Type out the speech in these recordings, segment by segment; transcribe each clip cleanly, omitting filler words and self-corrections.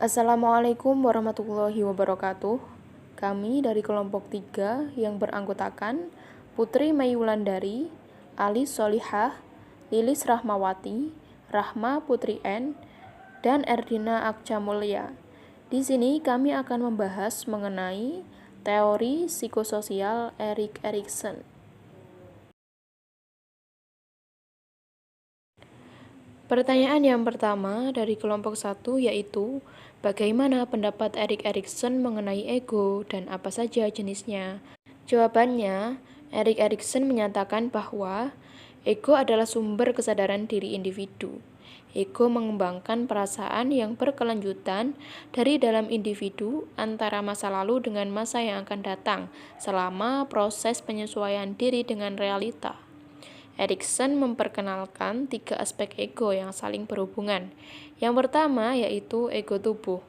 Assalamualaikum warahmatullahi wabarakatuh. Kami dari kelompok 3 yang beranggotakan Putri Mei Wulandari, Alis Solihah, Lilis Rahmawati, Rahma Putri N, dan Erdina Akca Mulya. Di sini kami akan membahas mengenai teori psikososial Erik Erikson. Pertanyaan yang pertama dari kelompok 1 yaitu, bagaimana pendapat Erik Erikson mengenai ego dan apa saja jenisnya? Jawabannya, Erik Erikson menyatakan bahwa ego adalah sumber kesadaran diri individu. Ego mengembangkan perasaan yang berkelanjutan dari dalam individu antara masa lalu dengan masa yang akan datang selama proses penyesuaian diri dengan realita. Erikson memperkenalkan 3 aspek ego yang saling berhubungan. Yang pertama yaitu ego tubuh,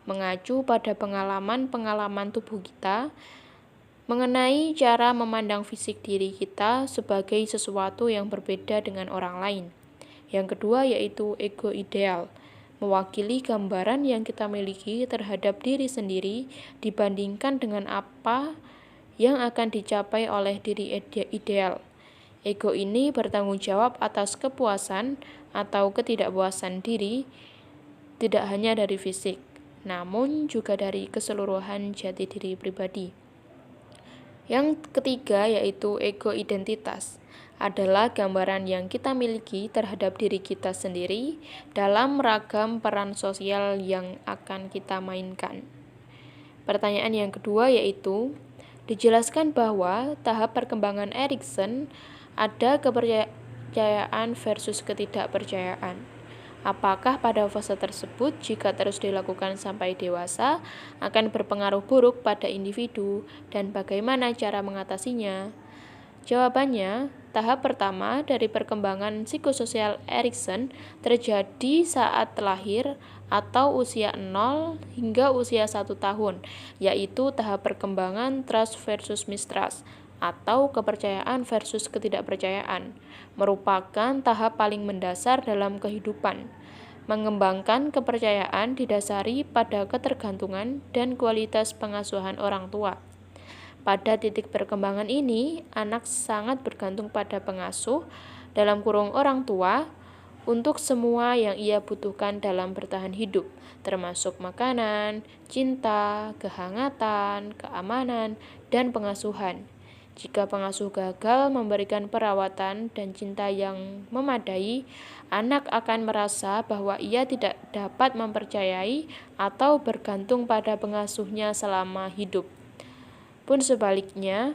mengacu pada pengalaman-pengalaman tubuh kita mengenai cara memandang fisik diri kita sebagai sesuatu yang berbeda dengan orang lain. Yang kedua yaitu ego ideal, mewakili gambaran yang kita miliki terhadap diri sendiri dibandingkan dengan apa yang akan dicapai oleh diri ideal. Ego ini bertanggung jawab atas kepuasan atau ketidakpuasan diri, tidak hanya dari fisik, namun juga dari keseluruhan jati diri pribadi. Yang ketiga yaitu ego identitas, adalah gambaran yang kita miliki terhadap diri kita sendiri dalam ragam peran sosial yang akan kita mainkan. Pertanyaan yang kedua yaitu, dijelaskan bahwa tahap perkembangan Erikson ada kepercayaan versus ketidakpercayaan. Apakah pada fase tersebut, jika terus dilakukan sampai dewasa, akan berpengaruh buruk pada individu dan bagaimana cara mengatasinya? Jawabannya, tahap pertama dari perkembangan psikososial Erikson terjadi saat lahir atau usia 0 hingga usia 1 tahun, yaitu tahap perkembangan trust versus mistrust, atau kepercayaan versus ketidakpercayaan, merupakan tahap paling mendasar dalam kehidupan. Mengembangkan kepercayaan didasari pada ketergantungan dan kualitas pengasuhan orang tua. Pada titik perkembangan ini, anak sangat bergantung pada pengasuh, dalam kurung orang tua, untuk semua yang ia butuhkan dalam bertahan hidup, termasuk makanan, cinta, kehangatan, keamanan, dan pengasuhan. Jika pengasuh gagal memberikan perawatan dan cinta yang memadai, anak akan merasa bahwa ia tidak dapat mempercayai atau bergantung pada pengasuhnya selama hidup. Pun sebaliknya,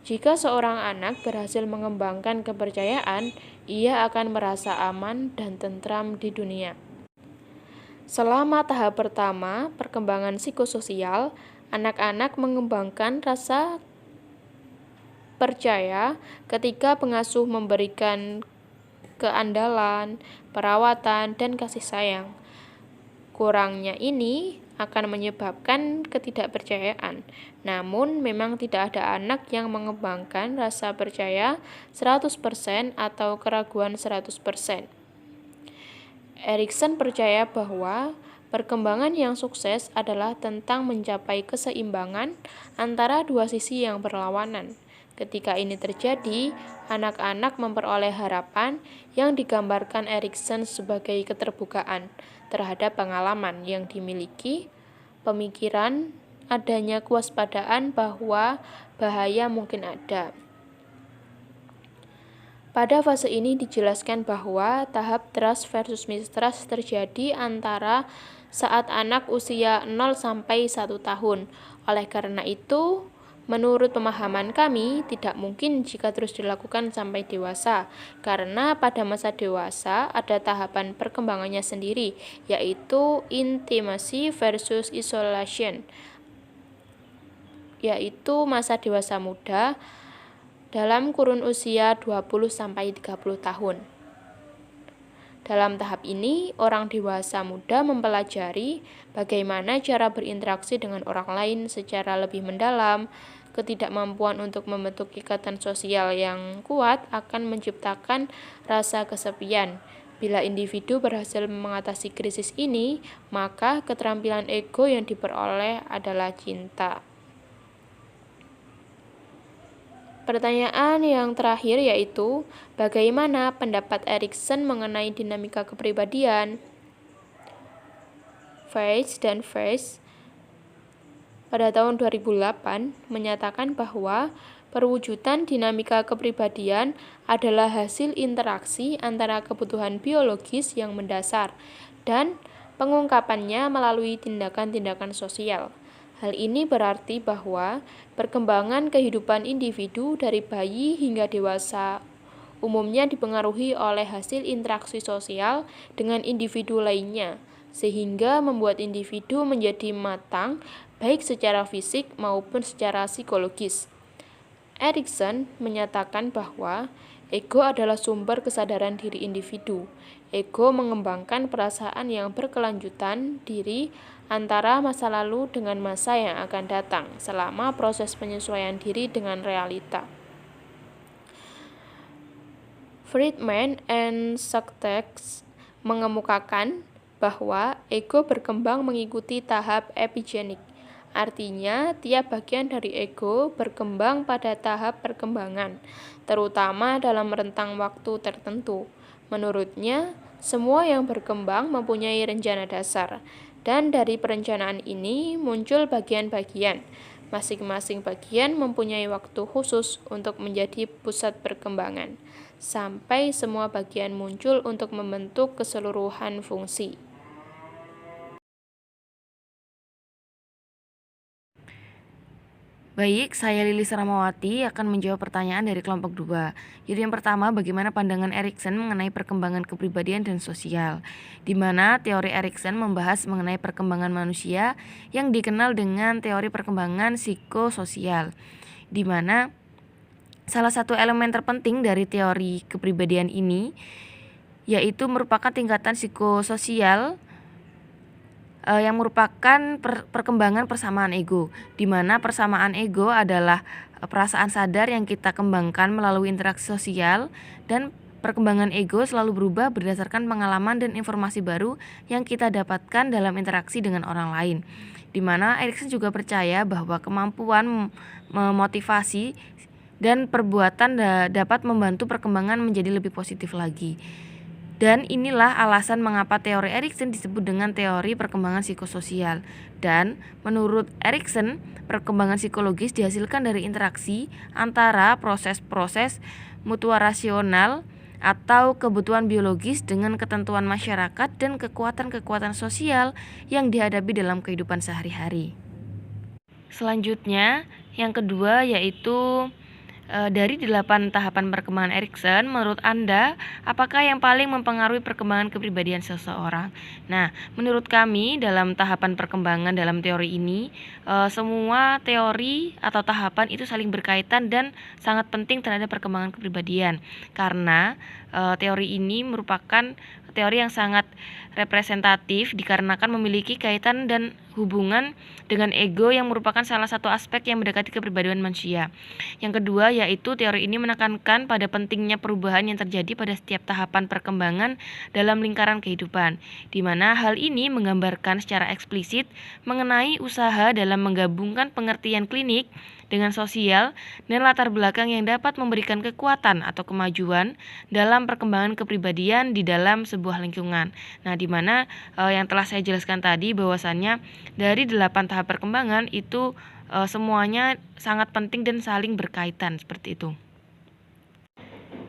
jika seorang anak berhasil mengembangkan kepercayaan, ia akan merasa aman dan tentram di dunia. Selama tahap pertama, perkembangan psikososial, anak-anak mengembangkan rasa percaya ketika pengasuh memberikan keandalan, perawatan, dan kasih sayang. Kurangnya ini akan menyebabkan ketidakpercayaan. Namun, memang tidak ada anak yang mengembangkan rasa percaya 100% atau keraguan 100%. Erikson percaya bahwa perkembangan yang sukses adalah tentang mencapai keseimbangan antara dua sisi yang berlawanan. Ketika ini terjadi, anak-anak memperoleh harapan yang digambarkan Erikson sebagai keterbukaan terhadap pengalaman yang dimiliki, pemikiran, adanya kewaspadaan bahwa bahaya mungkin ada. Pada fase ini dijelaskan bahwa tahap trust versus mistrust terjadi antara saat anak usia 0 sampai 1 tahun. Oleh karena itu, menurut pemahaman kami, tidak mungkin jika terus dilakukan sampai dewasa, karena pada masa dewasa ada tahapan perkembangannya sendiri, yaitu intimacy versus isolation, yaitu masa dewasa muda dalam kurun usia 20-30 tahun. Dalam tahap ini, orang dewasa muda mempelajari bagaimana cara berinteraksi dengan orang lain secara lebih mendalam. Ketidakmampuan untuk membentuk ikatan sosial yang kuat akan menciptakan rasa kesepian. Bila individu berhasil mengatasi krisis ini, maka keterampilan ego yang diperoleh adalah cinta. Pertanyaan yang terakhir yaitu, bagaimana pendapat Erikson mengenai dinamika kepribadian? Weiss dan Weiss pada tahun 2008 menyatakan bahwa perwujudan dinamika kepribadian adalah hasil interaksi antara kebutuhan biologis yang mendasar dan pengungkapannya melalui tindakan-tindakan sosial. Hal ini berarti bahwa perkembangan kehidupan individu dari bayi hingga dewasa umumnya dipengaruhi oleh hasil interaksi sosial dengan individu lainnya, sehingga membuat individu menjadi matang baik secara fisik maupun secara psikologis. Erikson menyatakan bahwa ego adalah sumber kesadaran diri individu. Ego mengembangkan perasaan yang berkelanjutan diri antara masa lalu dengan masa yang akan datang selama proses penyesuaian diri dengan realita. Friedman and Sachs mengemukakan bahwa ego berkembang mengikuti tahap epigenik. Artinya, tiap bagian dari ego berkembang pada tahap perkembangan, terutama dalam rentang waktu tertentu. Menurutnya, semua yang berkembang mempunyai rencana dasar, dan dari perencanaan ini muncul bagian-bagian. Masing-masing bagian mempunyai waktu khusus untuk menjadi pusat perkembangan, sampai semua bagian muncul untuk membentuk keseluruhan fungsi. Baik, saya Lilis Ramawati akan menjawab pertanyaan dari kelompok 2. Jadi yang pertama, bagaimana pandangan Erikson mengenai perkembangan kepribadian dan sosial, di mana teori Erikson membahas mengenai perkembangan manusia yang dikenal dengan teori perkembangan psikososial, di mana salah satu elemen terpenting dari teori kepribadian ini yaitu merupakan tingkatan psikososial yang merupakan perkembangan persamaan ego, di mana persamaan ego adalah perasaan sadar yang kita kembangkan melalui interaksi sosial, dan perkembangan ego selalu berubah berdasarkan pengalaman dan informasi baru yang kita dapatkan dalam interaksi dengan orang lain. Di mana Erikson juga percaya bahwa kemampuan memotivasi dan perbuatan dapat membantu perkembangan menjadi lebih positif lagi. Dan inilah alasan mengapa teori Erikson disebut dengan teori perkembangan psikososial. Dan menurut Erikson, perkembangan psikologis dihasilkan dari interaksi antara proses-proses mutuarasional atau kebutuhan biologis dengan ketentuan masyarakat dan kekuatan-kekuatan sosial yang dihadapi dalam kehidupan sehari-hari. Selanjutnya, yang kedua yaitu dari 8 tahapan perkembangan Erikson, menurut Anda, apakah yang paling mempengaruhi perkembangan kepribadian seseorang? Nah, menurut kami dalam tahapan perkembangan dalam teori ini, semua teori atau tahapan itu saling berkaitan dan sangat penting terhadap perkembangan kepribadian. Karena teori ini merupakan teori yang sangat representatif dikarenakan memiliki kaitan dan hubungan dengan ego yang merupakan salah satu aspek yang mendekati kepribadian manusia. Yang kedua yaitu teori ini menekankan pada pentingnya perubahan yang terjadi pada setiap tahapan perkembangan dalam lingkaran kehidupan, di mana hal ini menggambarkan secara eksplisit mengenai usaha dalam menggabungkan pengertian klinik dengan sosial dan latar belakang yang dapat memberikan kekuatan atau kemajuan dalam perkembangan kepribadian di dalam sebuah lingkungan. Nah, di mana yang telah saya jelaskan tadi bahwasannya dari 8 tahap perkembangan itu semuanya sangat penting dan saling berkaitan seperti itu.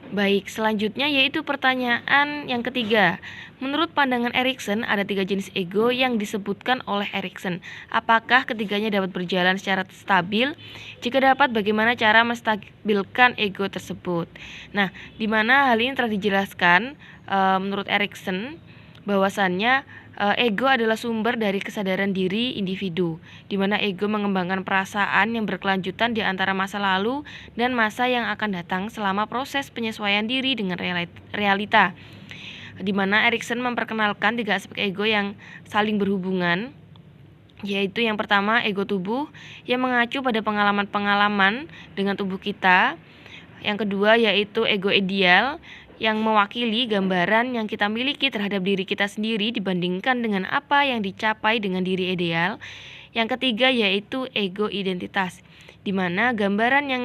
Baik, selanjutnya yaitu pertanyaan yang ketiga. Menurut pandangan Erikson, ada 3 jenis ego yang disebutkan oleh Erikson. Apakah ketiganya dapat berjalan secara stabil? Jika dapat, bagaimana cara menstabilkan ego tersebut? Nah, di mana hal ini telah dijelaskan menurut Erikson bahwasannya ego adalah sumber dari kesadaran diri individu, di mana ego mengembangkan perasaan yang berkelanjutan di antara masa lalu dan masa yang akan datang selama proses penyesuaian diri dengan realita. Di mana Erikson memperkenalkan 3 aspek ego yang saling berhubungan, yaitu yang pertama ego tubuh yang mengacu pada pengalaman-pengalaman dengan tubuh kita. Yang kedua yaitu ego ideal yang mewakili gambaran yang kita miliki terhadap diri kita sendiri dibandingkan dengan apa yang dicapai dengan diri ideal. Yang ketiga yaitu ego identitas, di mana gambaran yang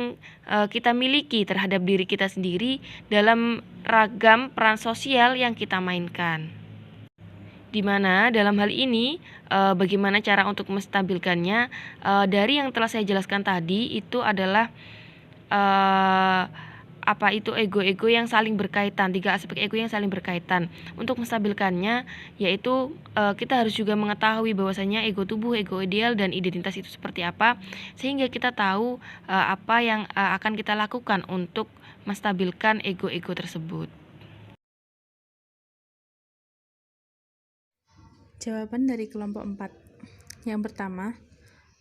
kita miliki terhadap diri kita sendiri dalam ragam peran sosial yang kita mainkan. Di mana dalam hal ini bagaimana cara untuk menstabilkannya, dari yang telah saya jelaskan tadi itu adalah apa itu ego-ego yang saling berkaitan, 3 aspek ego yang saling berkaitan. Untuk menstabilkannya yaitu kita harus juga mengetahui bahwasanya ego tubuh, ego ideal, dan identitas itu seperti apa, sehingga kita tahu apa yang akan kita lakukan untuk menstabilkan ego-ego tersebut. Jawaban dari kelompok 4. Yang pertama,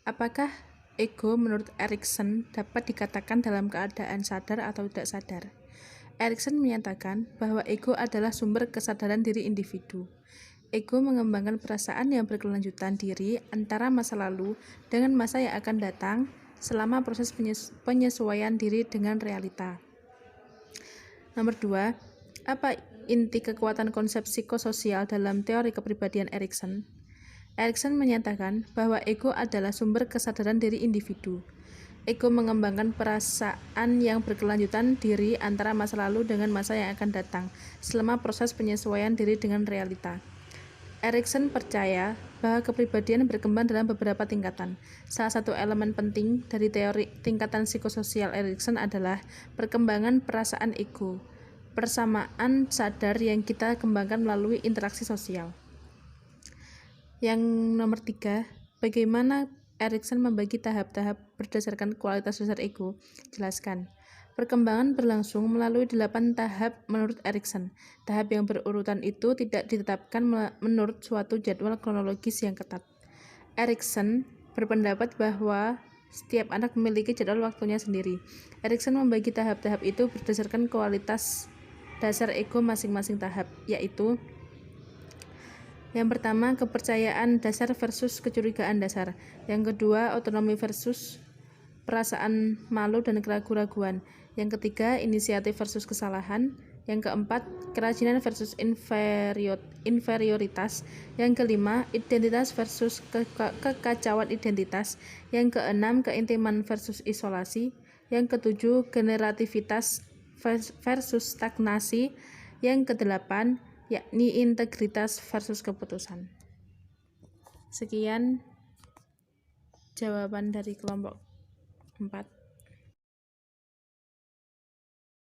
apakah ego menurut Erikson dapat dikatakan dalam keadaan sadar atau tidak sadar? Erikson menyatakan bahwa ego adalah sumber kesadaran diri individu. Ego mengembangkan perasaan yang berkelanjutan diri antara masa lalu dengan masa yang akan datang selama proses penyesuaian diri dengan realita. Nomor 2, apa inti kekuatan konsep psikososial dalam teori kepribadian Erikson? Erikson menyatakan bahwa ego adalah sumber kesadaran diri individu. Ego mengembangkan perasaan yang berkelanjutan diri antara masa lalu dengan masa yang akan datang selama proses penyesuaian diri dengan realita. Erikson percaya bahwa kepribadian berkembang dalam beberapa tingkatan. Salah satu elemen penting dari teori tingkatan psikososial Erikson adalah perkembangan perasaan ego, persamaan sadar yang kita kembangkan melalui interaksi sosial. Yang nomor 3, bagaimana Erikson membagi tahap-tahap berdasarkan kualitas dasar ego? Jelaskan. Perkembangan berlangsung melalui 8 tahap menurut Erikson. Tahap yang berurutan itu tidak ditetapkan menurut suatu jadwal kronologis yang ketat. Erikson berpendapat bahwa setiap anak memiliki jadwal waktunya sendiri. Erikson membagi tahap-tahap itu berdasarkan kualitas dasar ego masing-masing tahap, yaitu yang pertama, kepercayaan dasar versus kecurigaan dasar. Yang kedua, otonomi versus perasaan malu dan keraguan-raguan. Yang ketiga, inisiatif versus kesalahan. Yang keempat, kerajinan versus inferioritas. Yang kelima, identitas versus kekacauan identitas. Yang keenam, keintiman versus isolasi. Yang ketujuh, generativitas versus stagnasi. Yang kedelapan, yakni integritas versus keputusan. Sekian jawaban dari kelompok 4.